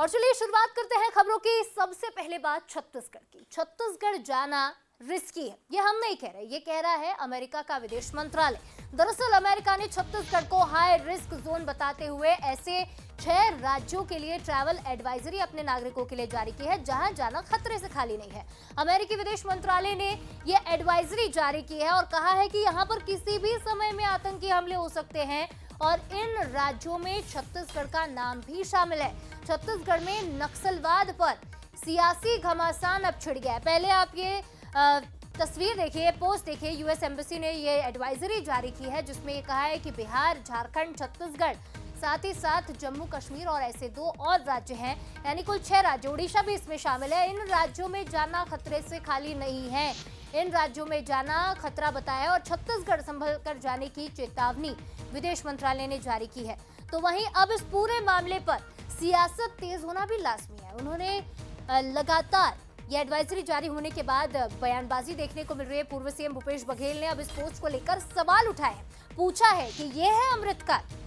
और चलिए शुरुआत करते हैं खबरों की। सबसे पहले बात छत्तीसगढ़ की। छत्तीसगढ़ जाना रिस्की है, ये हम नहीं कह रहे, ये कह रहा है अमेरिका का विदेश मंत्रालय। दरअसल अमेरिका ने छत्तीसगढ़ को हाई रिस्क जोन बताते हुए ऐसे 6 राज्यों के लिए ट्रैवल एडवाइजरी अपने नागरिकों के लिए जारी की है, जहां जाना खतरे से खाली नहीं है। अमेरिकी विदेश मंत्रालय ने यह एडवाइजरी जारी की है और कहा है कि यहां पर किसी भी समय में आतंकी हमले हो सकते हैं और इन राज्यों में छत्तीसगढ़ का नाम भी शामिल है। छत्तीसगढ़ में नक्सलवाद पर सियासी घमासान अब छिड़ गया है। पहले आप ये तस्वीर देखिए, पोस्ट देखिए, यूएस एम्बेसी ने ये एडवाइजरी जारी की है जिसमें ये कहा है कि बिहार, झारखंड, छत्तीसगढ़, साथ ही साथ जम्मू कश्मीर और ऐसे 2 और राज्य हैं, यानी कुल 6 राज्य, उड़ीसा भी इसमें शामिल है। इन राज्यों में जाना खतरे से खाली नहीं है, इन राज्यों में जाना खतरा बताया और छत्तीसगढ़ संभल कर जाने की चेतावनी विदेश मंत्रालय ने जारी की है। तो वहीं अब इस पूरे मामले पर सियासत तेज होना भी लाजमी है। उन्होंने लगातार ये एडवाइजरी जारी होने के बाद बयानबाजी देखने को मिल रही है। पूर्व सीएम भूपेश बघेल ने अब इस पोस्ट को लेकर सवाल उठाए, पूछा है कि यह है अमृतकाल।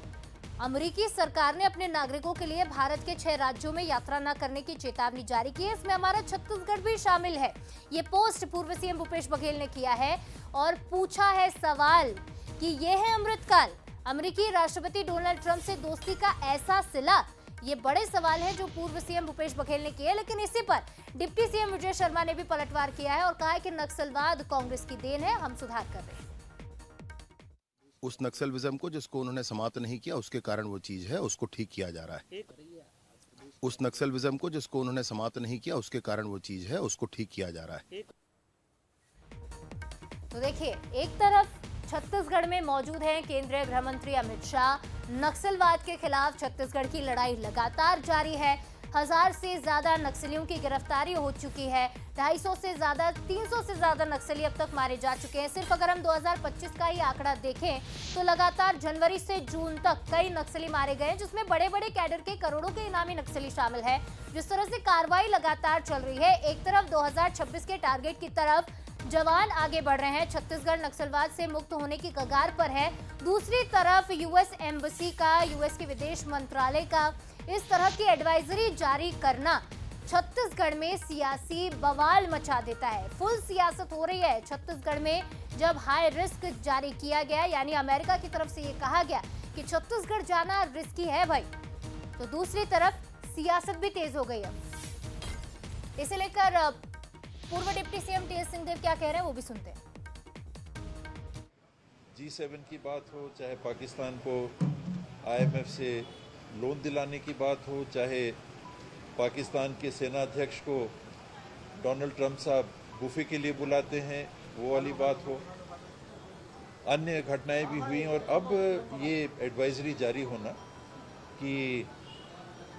अमेरिकी सरकार ने अपने नागरिकों के लिए भारत के 6 राज्यों में यात्रा न करने की चेतावनी जारी की है, इसमें हमारा छत्तीसगढ़ भी शामिल है। ये पोस्ट पूर्व सीएम भूपेश बघेल ने किया है और पूछा है सवाल कि यह है अमृतकाल। अमेरिकी राष्ट्रपति डोनाल्ड ट्रंप से दोस्ती का ऐसा सिला, ये बड़े सवाल है जो पूर्व सीएम भूपेश बघेल ने किए। लेकिन इसी पर डिप्टी सीएम विजय शर्मा ने भी पलटवार किया है और कहा है कि नक्सलवाद कांग्रेस की देन है, हम सुधार कर रहे हैं। उस नक्सलिज्म को जिसको उन्होंने समाप्त नहीं किया, उसके कारण वो चीज है, उसको ठीक किया जा रहा है। उस नक्सलिज्म को जिसको उन्होंने समाप्त नहीं किया, उसके कारण वो चीज है, उसको ठीक किया जा रहा है। तो देखिए, एक तरफ छत्तीसगढ़ में मौजूद हैं केंद्रीय गृह मंत्री अमित शाह। नक्सलवाद के खिलाफ छत्तीसगढ़ की लड़ाई लगातार जारी है। 1000 से ज्यादा नक्सलियों की गिरफ्तारी हो चुकी है। 250 से ज्यादा, 300 से ज्यादा नक्सली अब तक मारे जा चुके हैं। सिर्फ अगर हम 2025 का ही आंकड़ा देखें तो लगातार जनवरी से जून तक कई नक्सली मारे गए, जिसमें बड़े बड़े कैडर के करोड़ों के इनामी नक्सली शामिल है। जिस तरह से कार्रवाई लगातार चल रही है, एक तरफ 2026 के टारगेट की तरफ जवान आगे बढ़ रहे हैं, छत्तीसगढ़ नक्सलवाद से मुक्त होने की कगार पर है। दूसरी तरफ यूएस एम्बेसी का, यूएस के विदेश मंत्रालय का इस तरह की एडवाइजरी जारी करना छत्तीसगढ़ में सियासी बवाल मचा देता है। फुल सियासत हो रही है छत्तीसगढ़ में जब हाई रिस्क जारी किया गया, यानी अमेरिका की तरफ से ये कहा गया कि छत्तीसगढ़ जाना रिस्की है भाई, तो दूसरी तरफ सियासत भी तेज हो गई है। इसे लेकर पूर्व डिप्टी सीएम टीएस सिंहदेव क्या कह रहे हैं वो भी सुनते हैं। G7 की बात हो, चाहे पाकिस्तान को IMF से लोन दिलाने की बात हो, चाहे पाकिस्तान के सेना अध्यक्ष को डोनाल्ड ट्रंप साहब बुफे के लिए बुलाते हैं, वो वाली बात हो, अन्य घटनाएं भी हुई और अब ये एडवाइजरी जारी होना कि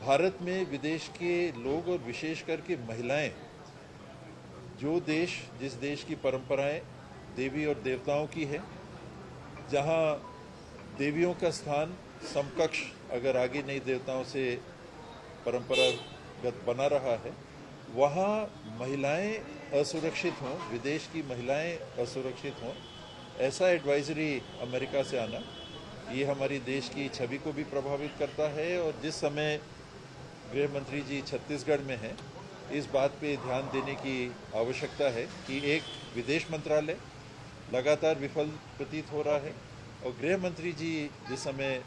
भारत में विदेश के लोग और विशेष करके महिलाएं, जो देश, जिस देश की परंपराएं देवी और देवताओं की है, जहां देवियों का स्थान समकक्ष अगर आगे नहीं देवताओं से परंपरागत बना रहा है, वहां महिलाएं असुरक्षित हों, विदेश की महिलाएं असुरक्षित हों, ऐसा एडवाइजरी अमेरिका से आना, ये हमारी देश की छवि को भी प्रभावित करता है। और जिस समय गृह मंत्री जी छत्तीसगढ़ में हैं, इस बात पे ध्यान देने की आवश्यकता है कि एक विदेश मंत्रालय लगातार विफल प्रतीत हो रहा है और गृह मंत्री जी जिस समय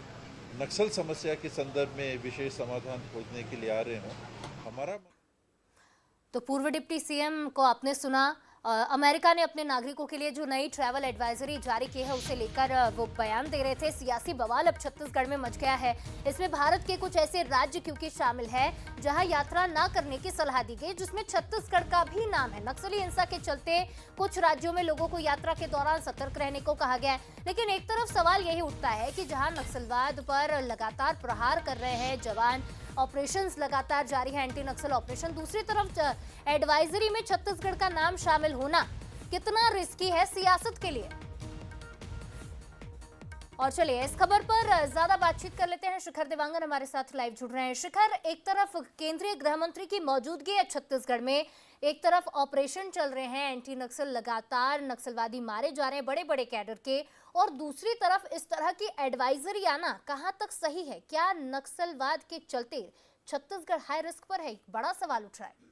नक्सल समस्या के संदर्भ में विशेष समाधान खोजने के लिए आ रहे हों, हमारा। तो पूर्व डिप्टी सीएम को आपने सुना। अमेरिका ने अपने नागरिकों के लिए जो नई ट्रैवल एडवाइजरी जारी की है उसे लेकर वो बयान दे रहे थे। सियासी बवाल अब छत्तीसगढ़ में मच गया है। इसमें भारत के कुछ ऐसे राज्य क्योंकि शामिल है जहां यात्रा ना करने की सलाह दी गई, जिसमें छत्तीसगढ़ का भी नाम है। नक्सली हिंसा के चलते कुछ राज्यों में लोगों को यात्रा के दौरान सतर्क रहने को कहा गया है। लेकिन एक तरफ सवाल यही उठता है कि जहां नक्सलवाद पर लगातार प्रहार कर रहे हैं जवान, ऑपरेशंस लगातार जारी है, एंटी नक्सल ऑपरेशन, दूसरी तरफ एडवाइजरी में छत्तीसगढ़ का नाम शामिल होना कितना रिस्की है सियासत के लिए। और चलिए इस खबर पर ज्यादा बातचीत कर लेते हैं। शिखर देवांगन हमारे साथ लाइव जुड़ रहे हैं। शिखर, एक तरफ केंद्रीय गृह मंत्री की मौजूदगी है छत्तीसगढ़ में, एक तरफ ऑपरेशन चल रहे हैं, एंटी नक्सल लगातार नक्सलवादी मारे जा रहे हैं बड़े बड़े कैडर के, और दूसरी तरफ इस तरह की एडवाइजरी आना कहां तक सही है? क्या नक्सलवाद के चलते छत्तीसगढ़ हाई रिस्क पर है, बड़ा सवाल उठ रहा है।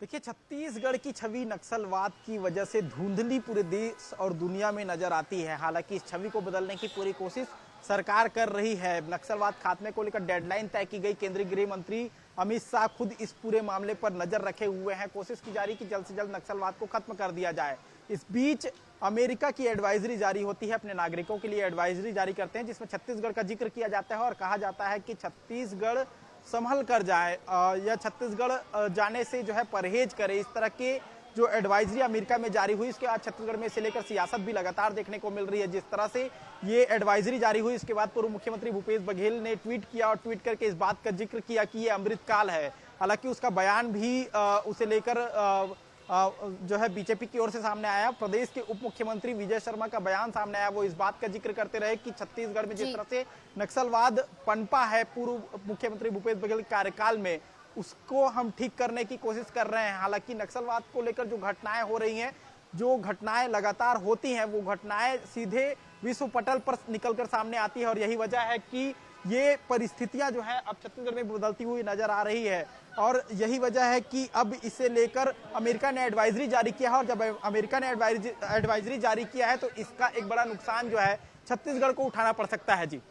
देखिए, छत्तीसगढ़ की छवि नक्सलवाद की वजह से धुंधली पूरे देश और दुनिया में नजर आती है। हालांकि इस छवि को बदलने की पूरी कोशिश सरकार कर रही है। नक्सलवाद खात्मे को लेकर डेडलाइन तय की गई। केंद्रीय गृह मंत्री अमित शाह खुद इस पूरे मामले पर नजर रखे हुए हैं। कोशिश की जा रही कि जल्द से जल्द नक्सलवाद को खत्म कर दिया जाए। इस बीच अमेरिका की एडवाइजरी जारी होती है, अपने नागरिकों के लिए एडवाइजरी जारी करते हैं, जिसमें छत्तीसगढ़ का जिक्र किया जाता है और कहा जाता है कि छत्तीसगढ़ संभल कर जाए या छत्तीसगढ़ जाने से जो है परहेज करे। इस तरह के जो एडवाइजरी अमेरिका में जारी हुई, इसके बाद छत्तीसगढ़ में इसे लेकर सियासत भी लगातार देखने को मिल रही है। जिस तरह से ये एडवाइजरी जारी हुई, इसके बाद पूर्व मुख्यमंत्री भूपेश बघेल ने ट्वीट किया और ट्वीट करके इस बात का जिक्र किया कि ये अमृतकाल है। हालांकि उसका बयान भी उसे लेकर जो है बीजेपी की ओर से सामने आया। प्रदेश के उप मुख्यमंत्री विजय शर्मा का बयान सामने आया, वो इस बात का जिक्र करते रहे कि छत्तीसगढ़ में जिस तरह से नक्सलवाद पनपा है पूर्व मुख्यमंत्री भूपेश बघेल के कार्यकाल में, उसको हम ठीक करने की कोशिश कर रहे हैं। हालांकि नक्सलवाद को लेकर जो घटनाएं हो रही हैं, जो घटनाएं लगातार होती हैं, वो घटनाएं सीधे विश्व पटल पर निकलकर सामने आती है और यही वजह है कि ये परिस्थितियां जो है अब छत्तीसगढ़ में बदलती हुई नजर आ रही है। और यही वजह है कि अब इसे लेकर अमेरिका ने एडवाइजरी जारी किया है और जब अमेरिका ने एडवाइजरी जारी किया है तो इसका एक बड़ा नुकसान जो है छत्तीसगढ़ को उठाना पड़ सकता है। जी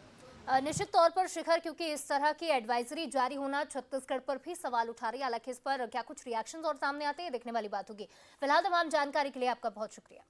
निश्चित तौर पर शिखर, क्योंकि इस तरह की एडवाइजरी जारी होना छत्तीसगढ़ पर भी सवाल उठा रही है। हालांकि इस पर क्या कुछ रिएक्शंस और सामने आते हैं, देखने वाली बात होगी। फिलहाल तमाम जानकारी के लिए आपका बहुत शुक्रिया।